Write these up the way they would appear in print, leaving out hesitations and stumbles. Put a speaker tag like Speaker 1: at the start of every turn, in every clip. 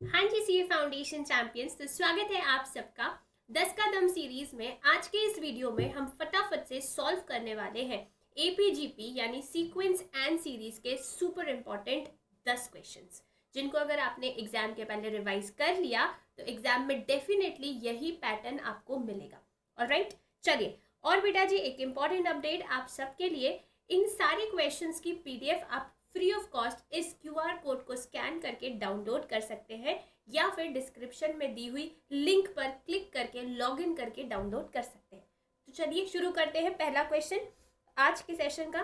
Speaker 1: हाँ जी CA foundation champions, तो स्वागत है आप सबका 10 का दम सीरीज में। आज के इस वीडियो में हम फटाफट से सॉल्व करने वाले हैं एपीजीपी यानी सीक्वेंस एंड सीरीज के सुपर इंपॉर्टेंट 10 क्वेश्चंस, जिनको अगर आपने एग्जाम के पहले रिवाइज कर लिया तो एग्जाम में डेफिनेटली यही पैटर्न आपको मिलेगा। ऑलराइट, चलिए। और बेटा जी, एक इंपॉर्टेंट अपडेट आप सबके लिए, इन सारे क्वेश्चंस की पीडीएफ आप फ्री ऑफ कॉस्ट इस क्यूआर कोड को स्कैन करके डाउनलोड कर सकते हैं, या फिर डिस्क्रिप्शन में दी हुई लिंक पर क्लिक करके लॉगिन करके डाउनलोड कर सकते हैं। तो चलिए शुरू करते हैं पहला क्वेश्चन आज के सेशन का।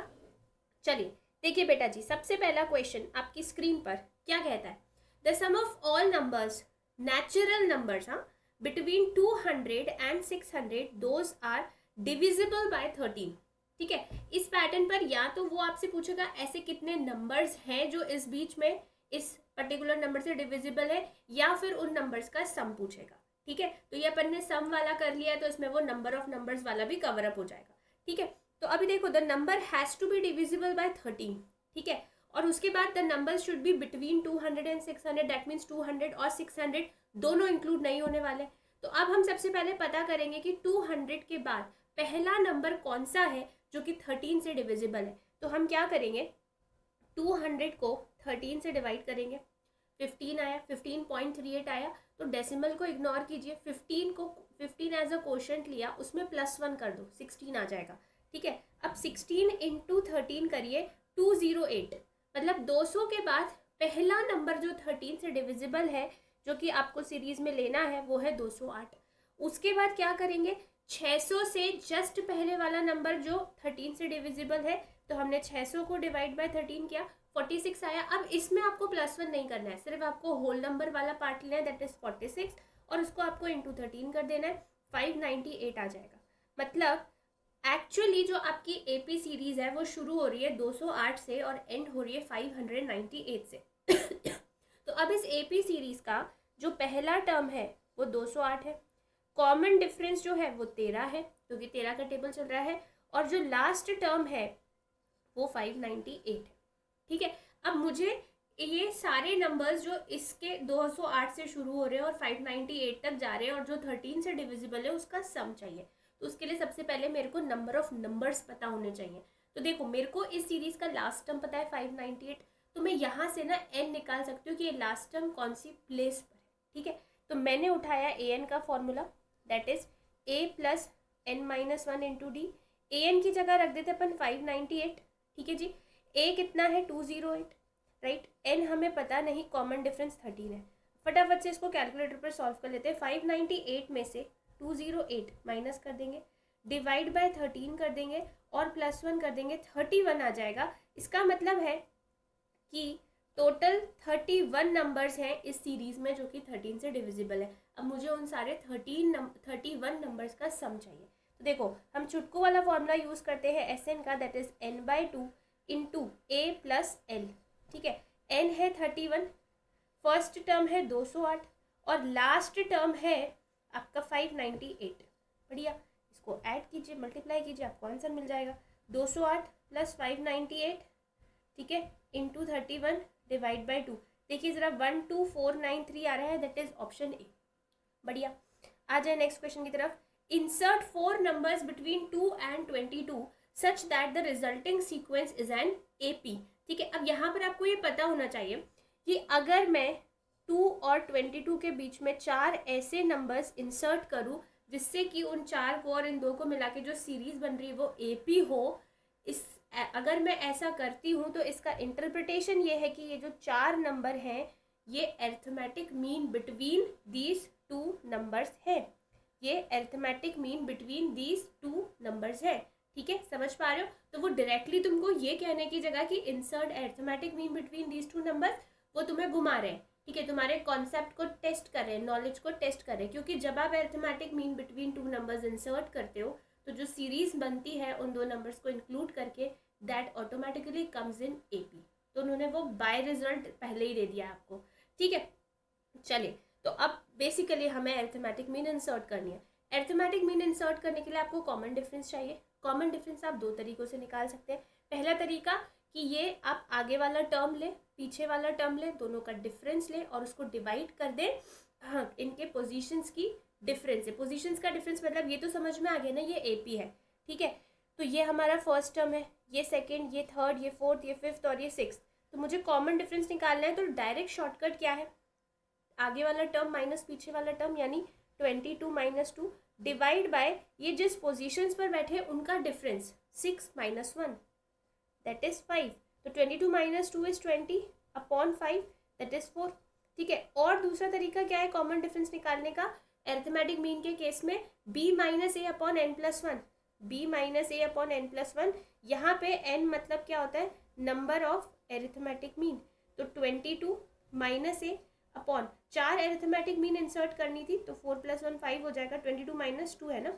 Speaker 1: चलिए देखिए बेटा जी, सबसे पहला क्वेश्चन आपकी स्क्रीन पर क्या कहता है। The sum of all numbers, natural numbers, हाँ, between 200 and 600 those are divisible by 13। ठीक है, इस पैटर्न पर या तो वो आपसे पूछेगा ऐसे कितने नंबर्स हैं जो इस बीच में इस पर्टिकुलर नंबर से डिविजिबल है, या फिर उन नंबर्स का सम पूछेगा। ठीक है, तो ये अपन ने सम वाला कर लिया है, तो इसमें वो नंबर ऑफ नंबर्स वाला भी कवर अप हो जाएगा। ठीक है, तो अभी देखो, the number has to be divisible by 13। ठीक है, और उसके बाद the number should be between 200 and 600, that means 200 और 600 दोनों इंक्लूड नहीं होने वाले। तो अब हम सबसे पहले पता करेंगे कि 200 के बाद पहला नंबर कौन सा है जो कि 13 से डिविजिबल है। तो हम क्या करेंगे, 200 को 13 से डिवाइड करेंगे। 15 आया, 15.38 आया, तो डेसिमल को इग्नोर कीजिए। 15 एज अ क्वोशंट लिया, उसमें +1 कर दो, 16 आ जाएगा। ठीक है, अब 16 इंटू 13 करिए, 208, मतलब 200 के बाद पहला नंबर जो 13 से डिविजिबल है, जो कि आपको सीरीज में लेना है, वो है 208। उसके बाद क्या करेंगे, 600 से जस्ट पहले वाला नंबर जो 13 से डिविजिबल है, तो हमने 600 को डिवाइड बाय 13 किया, 46 आया। अब इसमें आपको +1 नहीं करना है, सिर्फ आपको होल नंबर वाला पार्ट लेना है, दैट इज 46, और उसको आपको इंटू 13 कर देना है, 598 आ जाएगा। मतलब एक्चुअली जो आपकी एपी सीरीज है वो शुरू हो रही है 208 से और एंड हो रही है 598 से। तो अब इस एपी सीरीज का जो पहला टर्म है वो 208 है, कॉमन डिफरेंस जो है वो 13 है, क्योंकि 13 का टेबल चल रहा है, और जो लास्ट टर्म है वो 598 है। ठीक है, अब मुझे ये सारे नंबर्स जो इसके 208 से शुरू हो रहे हैं और 598 तक जा रहे हैं और जो 13 से डिविजिबल है उसका सम चाहिए। तो उसके लिए सबसे पहले मेरे को नंबर ऑफ नंबर्स पता होने चाहिए। तो देखो, मेरे को इस सीरीज का लास्ट टर्म पता है 598, तो मैं यहाँ से ना n निकाल सकती हूँ कि ये लास्ट टर्म कौन सी प्लेस पर है। ठीक है, तो मैंने उठाया an का formula, that is a plus n minus 1 into D. an की जगह रख देते अपन 598। ठीक है जी, a कितना है 208, राइट। n हमें पता नहीं, कॉमन डिफरेंस 13 है। फटाफट से इसको कैलकुलेटर पर सॉल्व कर लेते हैं। 598 में से 208 माइनस कर देंगे, डिवाइड बाय 13 कर देंगे और +1 कर देंगे, 31 आ जाएगा। इसका मतलब है कि टोटल 31 नंबर्स हैं इस सीरीज में जो कि 13 से डिविजिबल है। अब मुझे उन सारे 31 नंबर्स का सम चाहिए। तो देखो, हम चुटकू वाला फॉर्मूला यूज करते हैं SN का, that is n/2 into a plus L. ठीक है, n है 31, फर्स्ट टर्म है 208 और लास्ट टर्म है आपका 598। बढ़िया, इसको ऐड कीजिए, मल्टीप्लाई कीजिए, आपको आंसर मिल जाएगा 208 प्लस 598। ठीक है, इंटू 31 डिवाइड बाई 2। देखिए जरा, 12493 आ रहा है, दैट इज ऑप्शन ए। बढ़िया, आ जाए नेक्स्ट क्वेश्चन की तरफ। Insert 4 numbers between 2 and 22 such that the resulting sequence is an AP. ठीक है, अब यहाँ पर आपको ये पता होना चाहिए कि अगर मैं 2 और 22 के बीच में 4 ऐसे नंबर्स इंसर्ट करूँ जिससे कि उन 4 को और इन 2 को मिला के जो सीरीज बन रही है वो एपी हो, इस अगर मैं ऐसा करती हूँ तो इसका इंटरप्रिटेशन ये है कि ये जो 4 नंबर हैं ये arithmetic mean between these 2 numbers है। ये arithmetic mean between these 2 numbers है। ठीक है, समझ पा रहे हो। तो वो डायरेक्टली तुमको ये कहने की जगह कि insert arithmetic mean between these 2 numbers, वो तुम्हें घुमा रहे हैं। ठीक है, तुम्हारे कॉन्सेप्ट को टेस्ट कर रहे हैं, नॉलेज को टेस्ट कर रहे हैं, क्योंकि जब आप arithmetic mean between 2 numbers insert करते हो तो जो सीरीज बनती है उन 2 नंबर्स को इंक्लूड करके, that automatically comes in AP. तो उन्होंने वो बाय रिजल्ट पहले ही दे दिया आपको। ठीक है, चलिए, तो अब बेसिकली हमें अरिथमेटिक मीन इंसर्ट करनी है। अरिथमेटिक मीन इंसर्ट करने के लिए आपको कॉमन डिफरेंस चाहिए। कॉमन डिफरेंस आप 2 तरीकों से निकाल सकते हैं। पहला तरीका कि ये आप आगे वाला टर्म लें, पीछे वाला टर्म ले, दोनों का डिफरेंस ले और उसको डिवाइड कर दे इनके पोजीशंस की डिफरेंस है। पोजीशंस का डिफरेंस मतलब ये तो समझ में आ गया ना, ये एपी है, ठीक है। तो ये हमारा फर्स्ट टर्म है, ये सेकेंड, ये थर्ड, ये फोर्थ, ये फिफ्थ और ये सिक्स। तो मुझे कॉमन डिफरेंस निकालना है, तो डायरेक्ट शॉर्टकट क्या है, आगे वाला टर्म माइनस पीछे वाला टर्म, यानी 22 माइनस 2 डिवाइड बाय ये जिस पोजीशंस पर बैठे उनका डिफरेंस 6 माइनस 1 दैट इज 5। तो 22 minus 2 is 20 upon 5 that is 4, ठीक है। और दूसरा तरीका क्या है कॉमन डिफरेंस निकालने का, अरिथमेटिक मीन के केस में b minus A upon N plus one, b minus A upon N plus one. यहाँ पे n मतलब क्या होता है, नंबर ऑफ अरिथमेटिक मीन। तो 22 minus A upon 4 arithmetic mean insert करनी थी, तो 4 प्लस 1 5 हो जाएगा, 22 माइनस 2 है ना,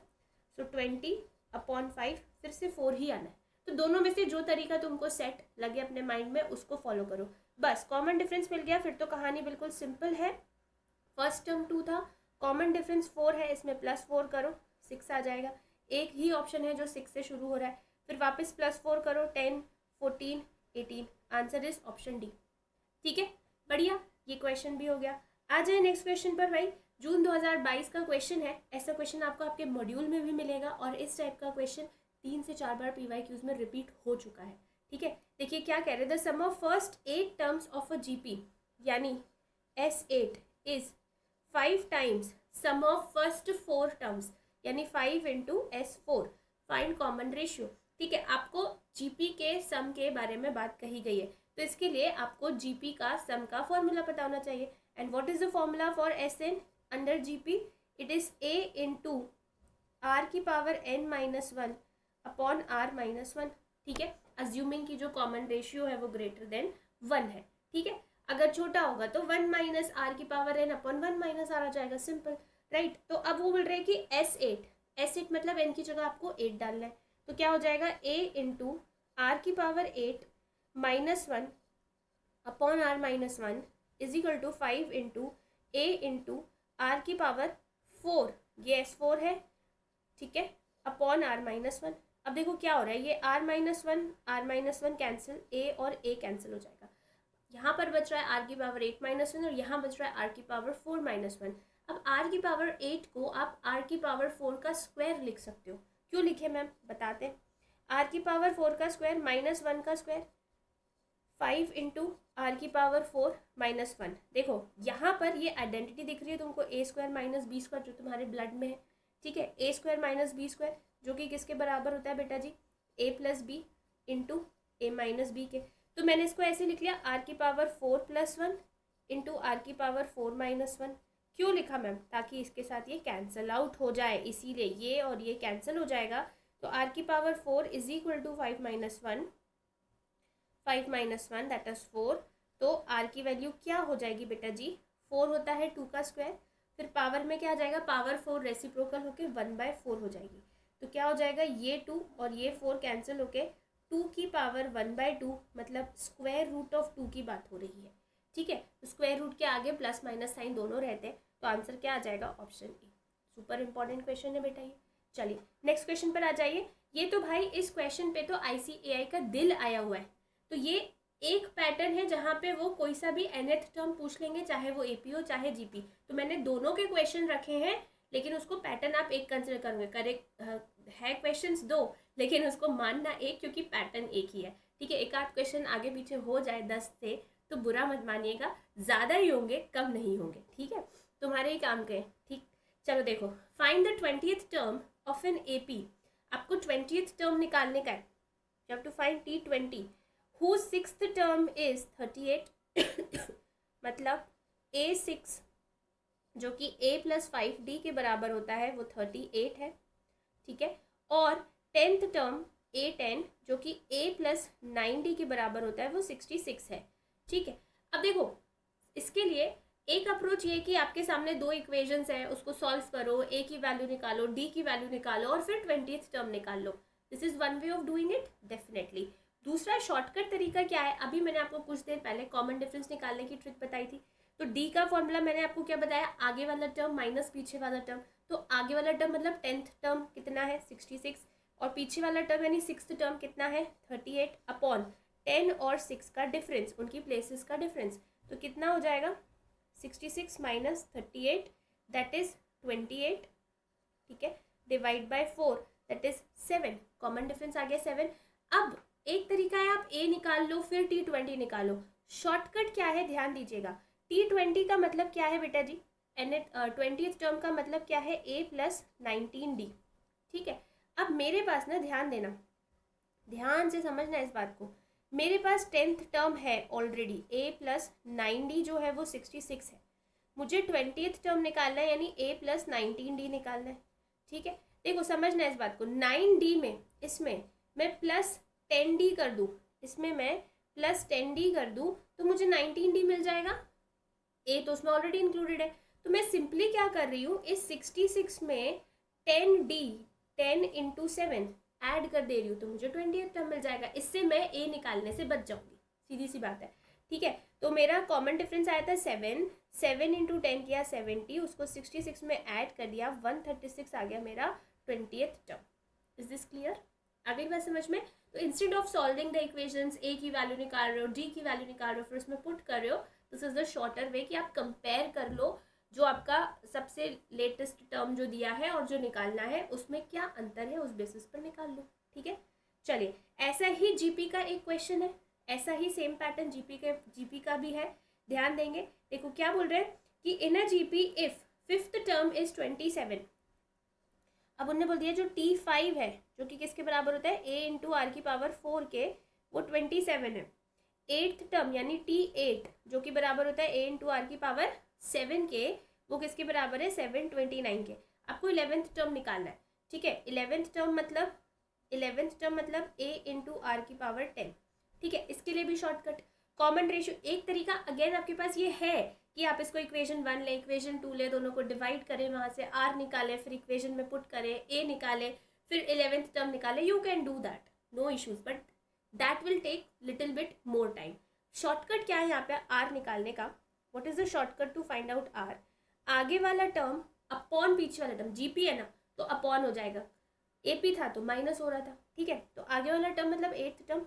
Speaker 1: सो 20 अपॉन 5 फिर से 4 ही आना है। तो दोनों में से जो तरीका तुमको सेट लगे अपने माइंड में उसको फॉलो करो, बस कॉमन डिफरेंस मिल गया, फिर तो कहानी बिल्कुल सिंपल है। फर्स्ट टर्म 2 था, कॉमन डिफरेंस 4 है, इसमें प्लस 4 करो 6 आ जाएगा। एक ही ऑप्शन है जो 6 से शुरू हो रहा है, फिर वापस प्लस 4 करो 10 14 18, आंसर इज ऑप्शन डी, ठीक है। बढ़िया, ये क्वेश्चन भी हो गया। आ जाए नेक्स्ट क्वेश्चन पर भाई। जून 2022 का क्वेश्चन है, ऐसा क्वेश्चन आपको आपके मॉड्यूल में भी मिलेगा और इस टाइप का क्वेश्चन 3 से 4 बार PYQs में रिपीट हो चुका है, ठीक है। देखिए क्या कह रहे हैं, the sum of first 8 terms of a GP यानी S8 is 5 times sum of first 4 terms यानी 5 into S4, find common ratio, ठीक है। आपको GP के सम के बारे में बात कही गई है, तो इसके लिए आपको GP का सम का फॉर्मूला पता होना चाहिए। And what is the formula for SN under GP, it is A into R की power n minus 1 upon R minus 1, ठीक है। अज्यूमिंग की जो कॉमन रेशियो है वो ग्रेटर देन 1 है, ठीक है। अगर छोटा होगा तो 1 माइनस R की power n upon 1 minus R आ जाएगा, सिंपल, राइट। तो अब वो बोल रहे हैं कि S8 मतलब n की जगह आपको 8 डालना है, तो क्या हो जाएगा A इंटू R की power 8 minus 1 upon R minus 1 is equal to 5 into A into R की पावर 4, ये S4 है, ठीक है, अपॉन R माइनस 1। अब देखो क्या हो रहा है, ये R minus one cancel, A और A कैंसिल हो जाएगा। यहाँ पर बच रहा है R की पावर 8 माइनस 1 और यहाँ बच रहा है R की पावर 4 माइनस 1। अब R की पावर 8 को आप R की पावर 4 का स्क्वायर लिख सकते हो। क्यों लिखे मैम, बताते हैं। R की पावर 4 का स्क्वायर माइनस 1 का स्क्वायर, 5 इंटू R की पावर 4 माइनस 1। देखो यहाँ पर ये आइडेंटिटी दिख रही है तुमको, A square minus B square जो तुम्हारे ब्लड में है, ठीक है। A square minus B square जो कि किसके बराबर होता है बेटा जी, A plus B into A minus B के। तो मैंने इसको ऐसे लिख लिया, R की पावर 4 प्लस 1 इंटू R की पावर 4 माइनस 1। क्यों लिखा मैम, ताकि इसके साथ ये कैंसल आउट हो जाए, इसीलिए ये और ये कैंसिल हो जाएगा। तो R की power 4 is equal to 5 minus 1, 5 minus 1 that is 4। तो R की वैल्यू क्या हो जाएगी बेटा जी, 4 होता है 2 का स्क्वायर, फिर पावर में क्या आ जाएगा, पावर 4 रेसिप्रोकल होके 1/4 हो जाएगी। तो क्या हो जाएगा, ये 2 और ये 4 कैंसिल होके 2 की पावर 1/2 मतलब स्क्वायर रूट ऑफ 2 की बात हो रही है, ठीक है। तो स्क्वायर रूट के आगे प्लस माइनस साइन दोनों रहते हैं, तो आंसर क्या आ जाएगा, option A. Super important question है बेटा ये। चलिए नेक्स्ट क्वेश्चन पर आ जाइए। ये तो भाई इस क्वेश्चन पे तो ICAI का दिल आया हुआ है। तो ये एक पैटर्न है जहाँ पे वो कोई सा भी nth टर्म पूछ लेंगे, चाहे वो AP हो चाहे GP। तो मैंने दोनों के क्वेश्चन रखे हैं, लेकिन उसको पैटर्न आप एक कंसिडर करोगे। करेक्ट है क्वेश्चंस 2, लेकिन उसको मानना एक, क्योंकि पैटर्न एक ही है, ठीक है। एक आध क्वेश्चन आगे पीछे हो जाए 10 से तो बुरा मत मानिएगा, ज़्यादा ही होंगे, कम नहीं होंगे, ठीक है। तुम्हारे ही काम के, ठीक। चलो देखो, find the 20th term of an AP। आपको 20th टर्म निकालने का है, you have to find T20 whose 6th term is 38 मतलब A6 जो कि A प्लस 5D के बराबर होता है वो 38 है, ठीक है। और 10th टर्म A10 जो कि A प्लस 9D के बराबर होता है वो 66 है, ठीक है। अब देखो इसके लिए एक अप्रोच ये कि आपके सामने 2 इक्वेशंस है, उसको सॉल्व करो, A की वैल्यू निकालो, D की वैल्यू निकालो और फिर 20th टर्म निकाल लो। This is one way of doing it definitely. दूसरा शॉर्टकट तरीका क्या है, अभी मैंने आपको कुछ देर पहले कॉमन डिफरेंस निकालने की ट्रिक बताई थी। तो D का फॉर्मूला मैंने आपको क्या बताया, आगे वाला टर्म माइनस पीछे वाला टर्म। तो आगे वाला टर्म मतलब 10th टर्म कितना है 66 और पीछे वाला टर्म यानी 6th टर्म कितना है 38 अपॉन 10 और 6 का डिफरेंस, उनकी प्लेसेस का डिफरेंस, तो कितना हो जाएगा 66 माइनस 38 दैट इज 28, ठीक है, divide by 4 that is 7, common difference आ गया 7। अब एक तरीका है आप a निकाल लो फिर T20 निकालो, शॉर्टकट क्या है ध्यान दीजिएगा। T20 का मतलब क्या है बेटा जी, एन 20th टर्म का मतलब क्या है a प्लस 19d, ठीक है। अब मेरे पास ना ध्यान देना, ध्यान से समझना इस बात को, मेरे पास 10th टर्म है ऑलरेडी, a प्लस 9d जो है वो 66 है, मुझे 20th टर्म निकालना है यानी a प्लस 19d निकालना है, ठीक है। देखो समझना इस बात को, 9d में इसमें मैं प्लस 10d कर दूँ, इसमें मैं प्लस 10d कर दूँ तो मुझे 19d मिल जाएगा, a तो उसमें ऑलरेडी इंक्लूडेड है। तो मैं सिंपली क्या कर रही हूँ, इस 66 में 10d 10 इंटू 7 ऐड कर दे रही हूँ तो मुझे 20th टर्म मिल जाएगा, इससे मैं a निकालने से बच जाऊंगी, सीधी सी बात है, ठीक है। तो मेरा कॉमन डिफरेंस आया था 7 इंटू 10 किया 70, उसको 66 में ऐड कर दिया 136 आ गया मेरा 20th term. Is this clear, आ गई बात समझ में। तो instead of solving the equations a की वैल्यू निकाल रहे हो, d की वैल्यू निकाल रहे हो, फिर उसमें पुट कर रहे हो, दिस इज द शॉर्टर वे कि आप कंपेयर कर लो जो आपका सबसे लेटेस्ट टर्म जो दिया है और जो निकालना है उसमें क्या अंतर है, उस बेसिस पर निकाल लो, ठीक है। चलिए ऐसा ही जीपी का एक क्वेश्चन है, ऐसा ही सेम पैटर्न जीपी का भी है, ध्यान देंगे। देखो क्या बोल रहे हैं कि in a GP if fifth term is 27, अब उन्होंने बोल दिया जो T5 है जो कि किसके बराबर होता है a इंटू आर की पावर 4 के, वो 27 है। 8th टर्म यानी T8 जो कि बराबर होता है a इंटू आर की पावर 7 के, वो किसके बराबर है 729 के। आपको 11th टर्म निकालना है, ठीक है। 11th टर्म मतलब a इंटू आर की पावर 10, ठीक है। इसके लिए भी शॉर्टकट कॉमन रेशियो, एक तरीका अगेन आपके पास ये है कि आप इसको इक्वेशन 1 ले, इक्वेशन 2 ले, दोनों को डिवाइड करें, वहाँ से r निकालें, फिर इक्वेशन में पुट करें, a निकालें, फिर 11th टर्म निकालें, you can do that, no issues, but that will take little bit more time. Shortcut क्या है यहाँ पे r निकालने का, what is the shortcut to find out r, आगे वाला टर्म अपॉन पीछे वाला टर्म, जीपी है ना तो अपॉन हो जाएगा, एपी था तो माइनस हो रहा था, ठीक है। तो आगे वाला टर्म मतलब 8th टर्म,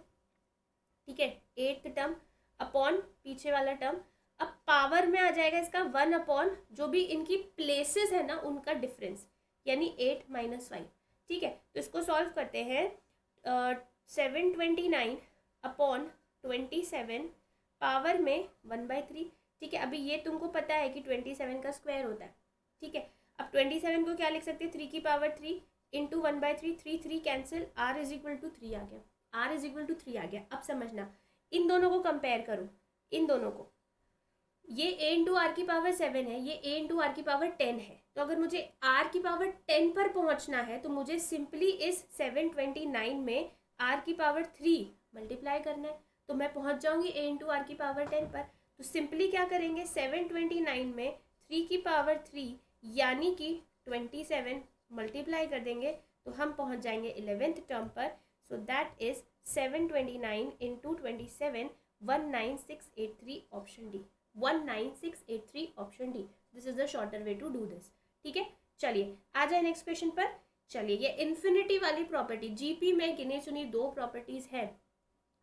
Speaker 1: ठीक है, 8th टर्म अपॉन पीछे वाला टर्म, अब पावर में आ जाएगा इसका 1 अपॉन जो भी इनकी प्लेसेस है ना उनका डिफरेंस, यानी 8 माइनस 5, ठीक है। तो इसको सॉल्व करते हैं, 729 अपॉन 27 पावर में 1/3, ठीक है। अभी ये तुमको पता है कि 27 का स्क्वायर होता है, ठीक है। अब 27 को क्या लिख सकते हैं, 3 की power 3 into 1/3, 3 cancel, r is equal to 3 आ गया, r इज इक्वल टू 3 आ गया। अब समझना, इन दोनों को कंपेयर करो, इन दोनों को, ये a इंटू आर की पावर 7 है, ये a इंटू आर की पावर 10 है, तो अगर मुझे r की पावर 10 पर पहुंचना है तो मुझे सिंपली इस 729 में r की पावर 3 मल्टीप्लाई करना है, तो मैं पहुंच जाऊंगी a इंटू आर की पावर 10 पर। तो सिंपली क्या करेंगे, 729 में 3 की पावर 3 यानी कि 27 मल्टीप्लाई कर देंगे तो हम पहुंच जाएंगे 11th टर्म पर। So that is 729 into 27, 19683 option D, 19683 option D, this is the shorter way to do this, ठीक है। चलिए आ जाए नेक्स्ट क्वेश्चन पर। चलिए ये इन्फिनिटी वाली प्रॉपर्टी, जीपी में गिनी चुनी 2 प्रॉपर्टीज है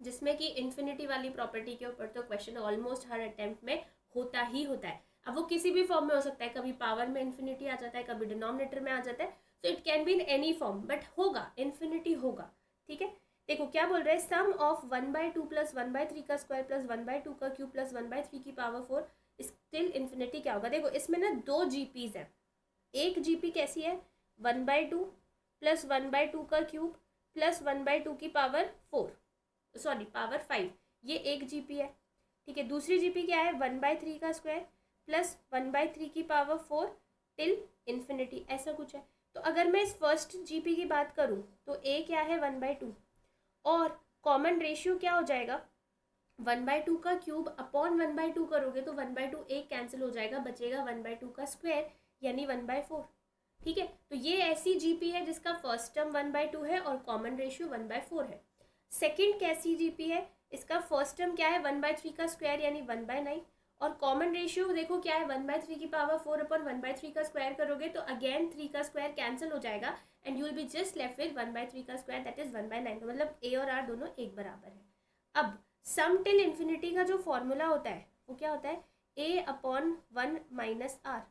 Speaker 1: जिसमें कि इन्फिनिटी वाली प्रॉपर्टी के ऊपर तो क्वेश्चन ऑलमोस्ट हर अटेम्प्ट में होता ही होता है। अब वो किसी भी फॉर्म में हो सकता है, कभी पावर में इन्फिनिटी आ जाता है, कभी डिनोमिनेटर में आ जाता है, so it can be in any form, but होगा, इन्फिनिटी होगा, ठीक है। देखो क्या बोल रहे हैं, सम ऑफ 1/2 प्लस 1/3 का स्क्वायर प्लस 1/2 का क्यूब प्लस 1/3 की पावर 4 स्टिल इन्फिनिटी क्या होगा। देखो इसमें ना 2 जीपीज है, एक जीपी कैसी है 1/2 प्लस 1/2 का क्यूब प्लस 1/2 की पावर 4, सॉरी पावर 5, ये एक जीपी है, ठीक है। दूसरी जीपी क्या है 1/3 का स्क्वायर प्लस 1/3 की पावर 4 टिल इन्फिनिटी, ऐसा कुछ है। तो अगर मैं इस फर्स्ट जीपी की बात करूं तो ए क्या है 1/2 और कॉमन रेशियो क्या हो जाएगा 1/2 का क्यूब अपॉन 1/2 करोगे तो 1/2 एक कैंसिल हो जाएगा, बचेगा 1/2 का स्क्वायर यानी 1/4, ठीक है। तो ये ऐसी जीपी है जिसका फर्स्ट टर्म 1/2 है और कॉमन रेशियो 1/4 है। सेकंड कैसी जीपी है, इसका फर्स्ट टर्म क्या है 1/3 का स्क्वायर यानी 1/9 और कॉमन रेशियो देखो क्या है 1/3 की पावर 4 अपॉन 1/3 का स्क्वायर करोगे तो अगेन 3 का स्क्वायर कैंसिल हो जाएगा and you will be just left with 1/3 का स्क्वायर दैट इज 1/9। तो मतलब ए और आर दोनों एक बराबर है। अब सम टिल इन्फिनिटी का जो फॉर्मूला होता है वो क्या होता है, a/1 minus R,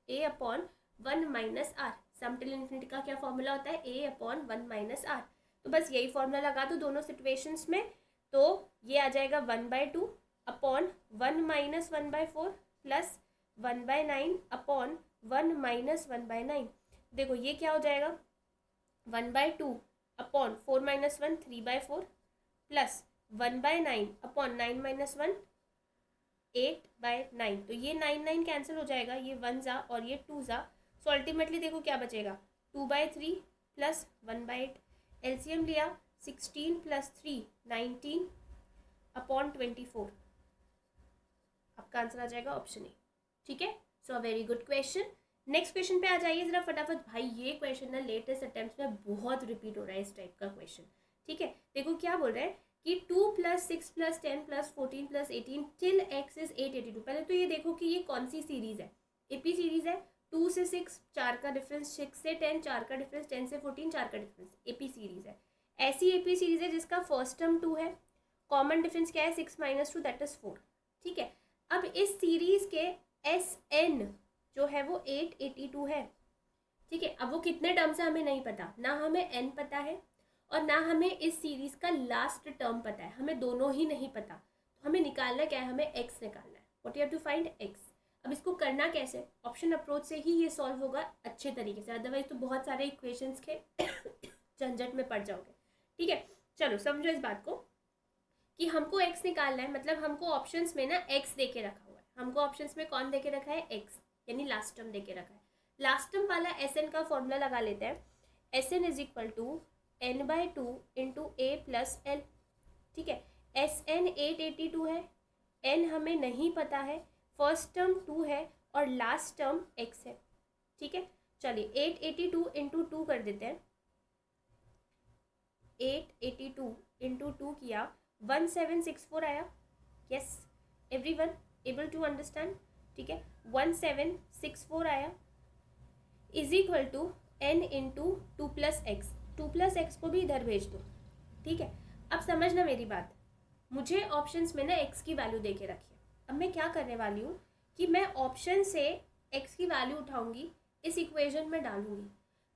Speaker 1: a/1 minus R. Sum till infinity का क्या फॉर्मूला होता है, a/1 माइनस आर। तो बस यही फॉर्मूला लगा दो दोनों सिचुएशंस में, तो ये आ जाएगा 1/2 upon 1 minus 1/4 plus 1/9 upon 1 minus 1/9। देखो ये क्या हो जाएगा, 1/2 upon 4 minus 1 3/4 plus 1/9 upon 9 minus 1 8/9। तो ये 9 कैंसिल हो जाएगा, ये 1 जा और ये 2 जा। सो अल्टीमेटली देखो क्या बचेगा, 2/3 प्लस 1/8। एलसीएम लिया, 16 प्लस 3 19 अपॉन 24। आपका आंसर आ जाएगा ऑप्शन ए। ठीक है, so uh very good question. Next question पे आ जाइए जरा फटाफट। भाई ये क्वेश्चन ना लेटेस्ट अटेम्प्ट में बहुत रिपीट हो रहा है इस टाइप का क्वेश्चन। ठीक है, देखो क्या बोल रहे हैं कि 2 + 6 + 10 + 14 + 18 टिल x इज 882। पहले तो ये देखो कि ये कौन सी सीरीज है, एपी सीरीज है। 2 से 6 4 का डिफरेंस, 6 से 10 4 का डिफरेंस, 10 से 14 4 का डिफरेंस, एपी सीरीज है। ऐसी एपी सीरीज है जिसका फर्स्ट टर्म 2 है, कॉमन डिफरेंस क्या है 6 - 2 दैट इज 4। ठीक है, अब इस सीरीज के एस एन जो है वो 882 है। ठीक है, अब वो कितने टर्म्स है हमें नहीं पता, ना हमें एन पता है और ना हमें इस सीरीज का लास्ट टर्म पता है, हमें दोनों ही नहीं पता। तो हमें निकालना क्या है, हमें एक्स निकालना है। What you have to find X. अब इसको करना कैसे, ऑप्शन अप्रोच से ही ये सॉल्व होगा अच्छे तरीके से, अदरवाइज तो बहुत सारे इक्वेशंस के झंझट में पड़ जाओगे। ठीक है, चलो समझो इस बात को कि हमको एक्स निकालना है, मतलब हमको ऑप्शंस में ना एक्स दे के रखा हुआ है। हमको ऑप्शंस में कौन दे के रखा है, एक्स, यानी लास्ट टर्म दे के रखा है। लास्ट टर्म वाला एस एन का फॉर्मूला लगा लेते हैं। S N is equal to n/2 into A plus L. ठीक है, एस एन 882 है, एन हमें नहीं पता है, फर्स्ट टर्म 2 है और लास्ट टर्म एक्स है। ठीक है, चलिए 882 इंटू 2 कर देते हैं। 882 इंटू 2 किया, 1764 आया। Yes, everyone able to understand. ठीक है, 1764 आया is equal to n into 2 + x। 2 + x को भी इधर भेज दो। ठीक है, अब समझना मेरी बात, मुझे ऑप्शंस में ना x की वैल्यू दे के रखी है। अब मैं क्या करने वाली हूँ कि मैं ऑप्शन से x की वैल्यू उठाऊंगी, इस इक्वेशन में डालूंगी।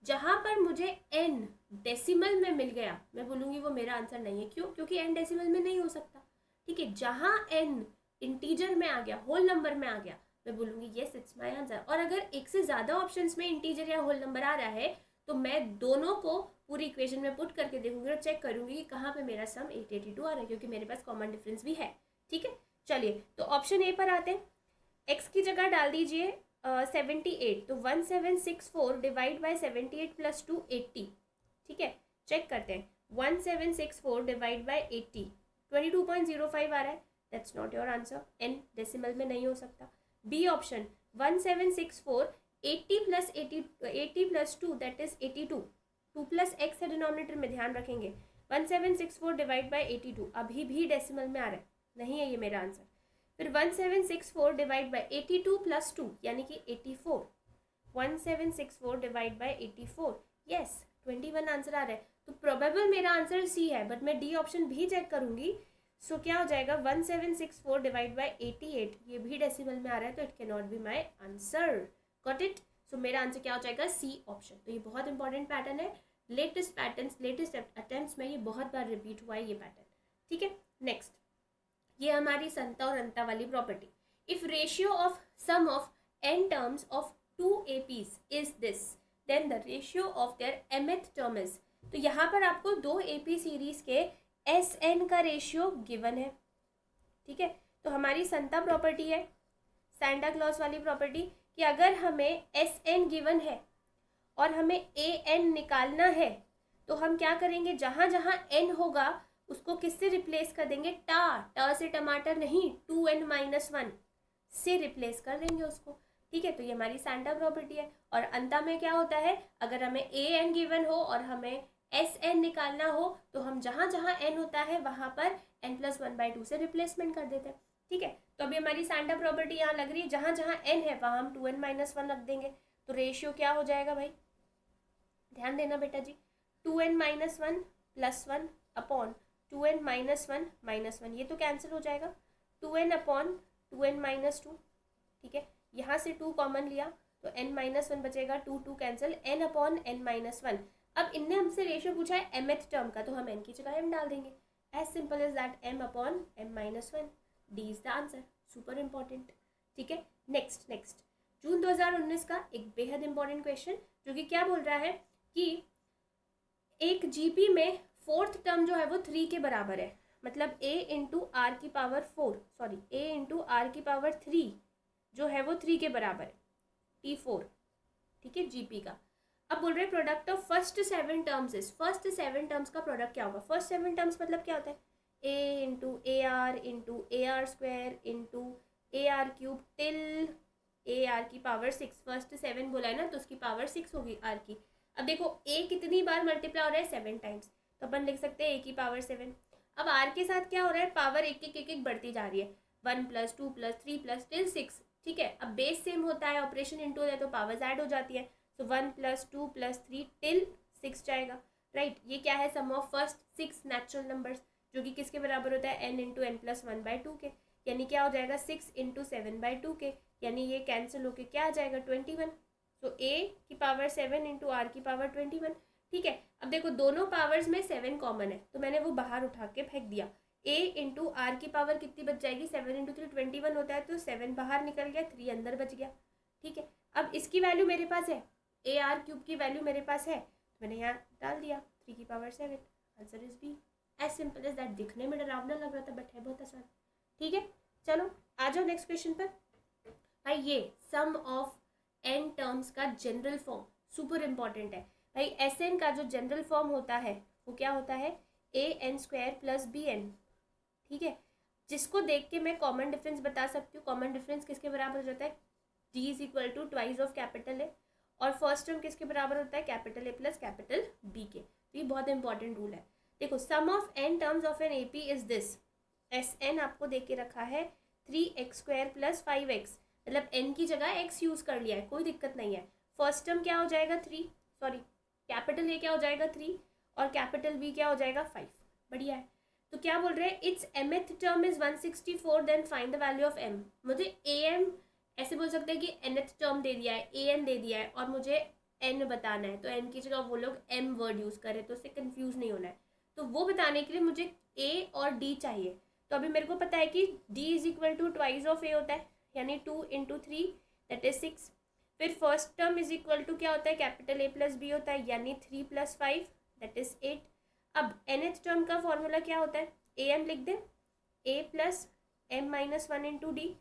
Speaker 1: जहाँ पर मुझे n डेसिमल में मिल गया, मैं बोलूँगी वो मेरा आंसर नहीं है। क्यों, क्योंकि n डेसिमल में नहीं हो सकता। ठीक है, जहाँ n इंटीजर में आ गया, होल नंबर में आ गया, मैं बोलूँगी येस इट्स माय आंसर। और अगर एक से ज़्यादा ऑप्शंस में इंटीजर या होल नंबर आ रहा है तो मैं दोनों को पूरी इक्वेशन में पुट करके देखूंगी और चेक करूंगी कि कहाँ पे मेरा सम 882 आ रहा है, क्योंकि मेरे पास कॉमन डिफरेंस भी है। ठीक है, चलिए तो ऑप्शन ए पर आते हैं। एक्स की जगह डाल दीजिए 78, तो 1764 डिवाइड बाई 78 + 2 80। ठीक है, चेक करते हैं, 1764 डिवाइड बाई 80 22.05 आ रहा है। That's not your answer, N decimal में नहीं हो सकता। B option 1764 80 + 80 + 2 that is 82। 2 + x है डिनोमिनेटर में, ध्यान रखेंगे। 1764 डिवाइड बाई 82 अभी भी डेसिमल में आ रहा है, नहीं है ये मेरा आंसर। फिर 1764 डिवाइड बाई 82 + 2 यानी कि 84। 1764 डिवाइड बाई 84, यस 21 आंसर आ रहा है। तो प्रोबेबल मेरा आंसर सी है, बट मैं डी ऑप्शन भी चेक करूंगी। सो क्या हो जाएगा, 1764 डिवाइड बाई 88, ये भी डेसिमल में आ रहा है, तो it can not be my answer. Got it. So मेरा आंसर क्या हो जाएगा, सी ऑप्शन। तो ये बहुत इंपॉर्टेंट पैटर्न है, लेटेस्ट अटेम्प्ट्स में ये बहुत बार रिपीट हुआ है ये पैटर्न। ठीक है, नेक्स्ट, ये हमारी संता और अंता वाली property. If ratio of sum of n terms of 2 APs is this, then the ratio of their mth term is. तो यहाँ पर आपको 2 AP सीरीज के SN का रेशियो गिवन है। ठीक है, तो हमारी संता प्रॉपर्टी है, सैंटा क्लॉज वाली प्रॉपर्टी, कि अगर हमें SN गिवन है और हमें AN निकालना है तो हम क्या करेंगे, जहाँ जहाँ n होगा उसको किससे रिप्लेस कर देंगे, टा से टमाटर नहीं, 2n - 1 से रिप्लेस कर देंगे उसको। ठीक है, तो ये हमारी सैंटा प्रॉपर्टी है। और अंता में क्या होता है, अगर हमें an गिवन हो और हमें SN निकालना हो तो हम जहाँ जहाँ n होता है वहाँ पर n + 1/2 से रिप्लेसमेंट कर देते हैं। ठीक है, तो अभी हमारी सैंटा प्रॉपर्टी यहाँ लग रही है, जहाँ जहाँ n है वहाँ हम 2n - 1 रख देंगे। तो रेशियो क्या हो जाएगा भाई, ध्यान देना बेटा जी, 2n - 1 + 1 upon 2n minus one, ये तो कैंसिल हो जाएगा, 2n अपॉन 2n माइनस 2, ठीक है, यहाँ से 2 कॉमन लिया तो n माइनस वन बचेगा, 2 cancel, n upon n minus one. अब इनने हमसे रेशियो पूछा है mth टर्म का, तो हम n की जगह m डाल देंगे, as simple as that, m upon m minus one, D is the answer, super important. ठीक है, नेक्स्ट जून 2019 का एक बेहद इंपॉर्टेंट क्वेश्चन, जो कि क्या बोल रहा है कि एक जीपी में फोर्थ टर्म जो है वो 3 के बराबर है, मतलब a इंटू आर की power 4, sorry a into R की पावर 3 जो है वो 3 के बराबर है, T4, ठीक है, जीपी का। अब बोल रहे product of first 7 terms is, first 7 terms का प्रोडक्ट क्या होगा? फर्स्ट 7 टर्म्स मतलब क्या होता है? a into A R square into A R cube till A R की पावर 6, फर्स्ट 7 बोला है ना, तो उसकी पावर 6 होगी आर की। अब देखो a कितनी बार मल्टीप्लाई हो रहा है? 7 टाइम्स, तो अपन लिख सकते हैं a की पावर 7। अब r के साथ क्या हो रहा है? पावर एक बढ़ती जा रही है, 1 प्लस 2 प्लस 3 प्लस टिल 6, ठीक है। अब बेस सेम होता है, ऑपरेशन इनटू होता है, तो पावर्स ऐड हो जाती है, तो 1 प्लस 2 प्लस 3 टिल 6 जाएगा, राइट। ये क्या है? सम ऑफ फर्स्ट 6 नेचुरल नंबर्स, जो कि किसके बराबर होता है? n इंटू एन प्लस 1/2 के, यानी क्या हो जाएगा? 6 इंटू 7/2 के, यानी ये कैंसिल होके क्या आ जाएगा? 21। तो a की पावर 7 इंटू आर की पावर 21, ठीक है। अब देखो दोनों पावर्स में 7 कॉमन है, तो मैंने वो बाहर उठा के फेंक दिया। a इंटू आर की पावर कितनी बच जाएगी? 7 इंटू 3 21 होता है, तो 7 बाहर निकल गया, 3 अंदर बच गया, ठीक है। अब इसकी वैल्यू मेरे पास है, ए आर क्यूब की वैल्यू मेरे पास है, तो मैंने यहाँ डाल दिया 3 की power 7, answer is B, as simple as that. दिखने में डरावना लग रहा था बट है बहुत आसान, ठीक है। चलो आ जाओ नेक्स्ट क्वेश्चन पर। भाई ये सम ऑफ n टर्म्स का जनरल फॉर्म सुपर इंपॉर्टेंट है भाई। Sn का जो जनरल फॉर्म होता है वो क्या होता है? an² प्लस bn, ठीक है। जिसको देख के मैं कॉमन डिफरेंस बता सकती हूँ। कॉमन डिफरेंस किसके बराबर हो जाता है? d is equal to twice of capital A, और फर्स्ट टर्म किसके बराबर होता है? Capital A plus capital B के। तो ये बहुत इंपॉर्टेंट रूल है। देखो sum of n terms of an AP is this, Sn आपको दे के रखा है 3x² प्लस 5x, मतलब n की जगह x यूज कर लिया है, कोई दिक्कत नहीं है। फर्स्ट टर्म क्या हो जाएगा? 3, सॉरी कैपिटल ए क्या हो जाएगा? 3, और कैपिटल बी क्या हो जाएगा? 5, बढ़िया है। तो क्या बोल रहे हैं? It's mth term is 164, then find the value of m। मुझे am ऐसे बोल सकते हैं कि nth टर्म दे दिया है, an दे दिया है, और मुझे n बताना है, तो n की जगह वो लोग m वर्ड यूज करें, तो उससे कंफ्यूज नहीं होना है। तो वो बताने के लिए मुझे a और d चाहिए। तो अभी मेरे को पता है कि d is equal to twice of a होता है, यानी 2 इंटू 3 दैट इज 6। फिर first term is equal to क्या होता है? कैपिटल ए प्लस बी होता है, यानी 3 प्लस 5 दैट इज 8। अब nth टर्म का फॉर्मूला क्या होता है? am लिख दें, a plus m minus 1 into D.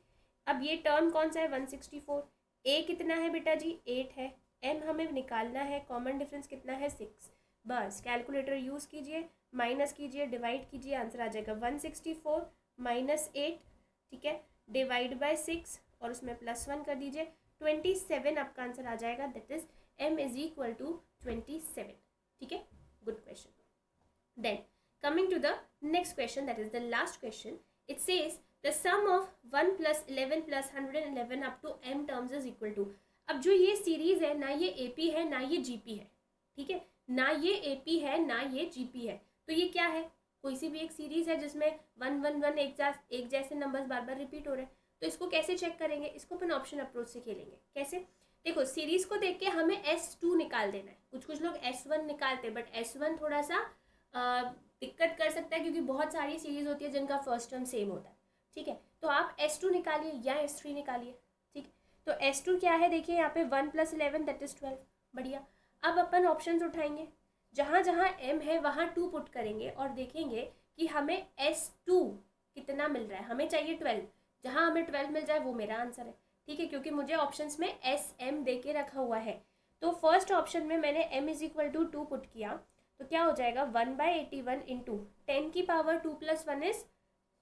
Speaker 1: अब ये टर्म कौन सा है? 164। a कितना है बेटा जी? 8 है। m हमें निकालना है, कॉमन डिफरेंस कितना है? 6। बस कैलकुलेटर यूज़ कीजिए, माइनस कीजिए, डिवाइड कीजिए, आंसर आ जाएगा 164 माइनस 8, ठीक है, डिवाइड बाय 6, और उसमें प्लस 1 कर दीजिए, 27 आपका आंसर आ जाएगा। That is m is equal to 27, ठीक है, good question. Then coming to the next question, that is the last question. It says the sum of 1 plus 11 plus 111 up to m terms is equal to. अब जो ये series है ना, ये AP है ना ये GP है, ठीक है, ना ये AP है ना ये GP है, तो ये क्या है? कोई सी भी एक सीरीज है जिसमें 1 1 1 एक जैसे नंबर्स बार बार रिपीट हो रहे हैं। तो इसको कैसे चेक करेंगे? इसको अपन ऑप्शन अप्रोच से खेलेंगे। कैसे? देखो सीरीज को देख के हमें S2 निकाल देना है। कुछ लोग S1 निकालते हैं, बट S1 थोड़ा सा दिक्कत कर सकता है, क्योंकि बहुत सारी सीरीज होती है जिनका फर्स्ट टर्म सेम होता है, ठीक है। तो आप S2 निकालिए या S3 निकालिए, ठीक। तो S2 क्या है? देखिए यहाँ पे 1 प्लस 11 दैट इज 12, बढ़िया। अब अपन ऑप्शंस उठाएंगे, जहाँ जहाँ m है वहाँ 2 पुट करेंगे और देखेंगे कि हमें S2 कितना मिल रहा है। हमें चाहिए 12, जहाँ हमें 12 मिल जाए वो मेरा आंसर है, ठीक है, क्योंकि मुझे ऑप्शंस में SM दे के रखा हुआ है। तो फर्स्ट ऑप्शन में मैंने m is equal to 2 put किया, तो क्या हो जाएगा? 1/81 इंटू 10 की पावर 2 प्लस 1 इज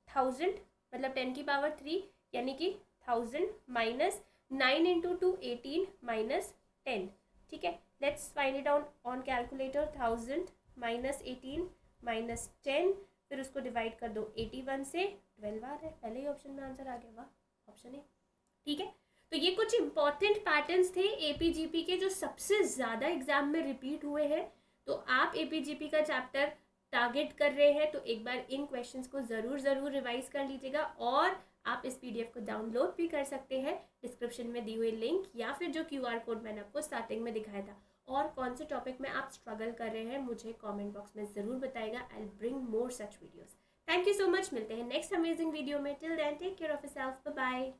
Speaker 1: 1000, मतलब 10 की पावर 3, यानी कि 1000 माइनस 9 इंटू 2 18 माइनस 10, ठीक है। Let's find it on calculator. 1000 minus 18 minus 10, फिर उसको डिवाइड कर दो 81 से, 12 आ रहा है, पहले ही ऑप्शन में आंसर आ गया, वाह, ऑप्शन ए, ठीक है। तो ये कुछ इंपॉर्टेंट पैटर्न्स थे APGP के जो सबसे ज़्यादा एग्जाम में रिपीट हुए हैं। तो आप APGP का चैप्टर टारगेट कर रहे हैं तो एक बार इन क्वेश्चंस को ज़रूर रिवाइज कर लीजिएगा। और आप इस PDF को डाउनलोड भी कर सकते हैं डिस्क्रिप्शन में दी हुई लिंक या फिर जो QR कोड मैंने आपको स्टार्टिंग में दिखाया था। और कौन से टॉपिक में आप स्ट्रगल कर रहे हैं मुझे कमेंट बॉक्स में ज़रूर बताइएगा। I will bring more such videos. Thank you so much. मिलते हैं नेक्स्ट अमेजिंग वीडियो में। Till then take care of yourself. Bye bye.